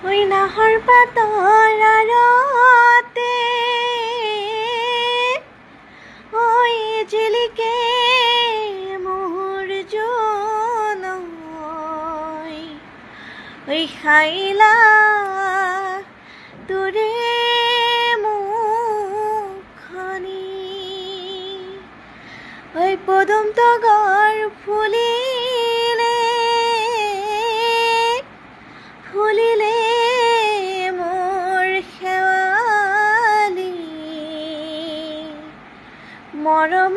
ঐ নাহৰ পাতৰ আৰতে ঐ জিলিকে মোৰ জনৈ ঐ খাইলা তোৰে মুখনি ঐ পদুম তগৰ ফুলিলে ফুলিলে মোৰ শেৱালি মৰমত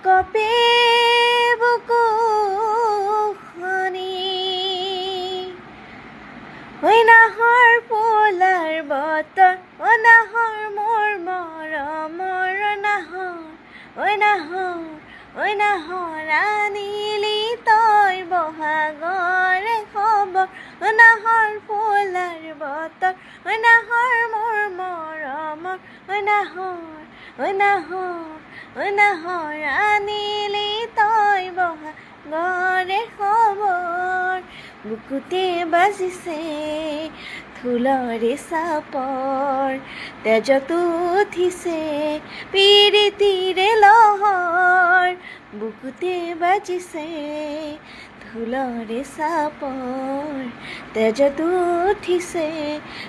কপে বুকুখনি ঐ নাহৰ ফুলাৰ বতৰ ঐ নাহৰ মোৰ মৰমৰ ঐ নাহৰ আনিলি তই বহাগৰে খবৰ ঐ নাহৰ ফুলাৰ বতৰ ঐ নাহৰ মোৰ মৰমৰ ঐ নাহৰ আনিলি তই বহাগৰে খবৰ বুকুতে বাজিছে ঢোলৰে চাপৰ তেজতো উঠিছে পিৰিতিৰে লহৰ বুকুতে বাজিছে ঢোলৰে চাপৰ তেজতো উঠিছে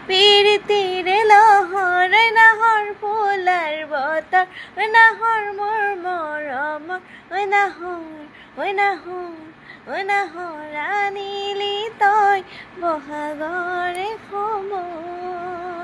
পিৰিতিৰে লহৰ ঐ নাহৰ ফুলাৰ বতৰ ঐ নাহৰ মোৰ মৰমৰ ঐ নাহৰ আনিলি তই বহাগৰে খবৰ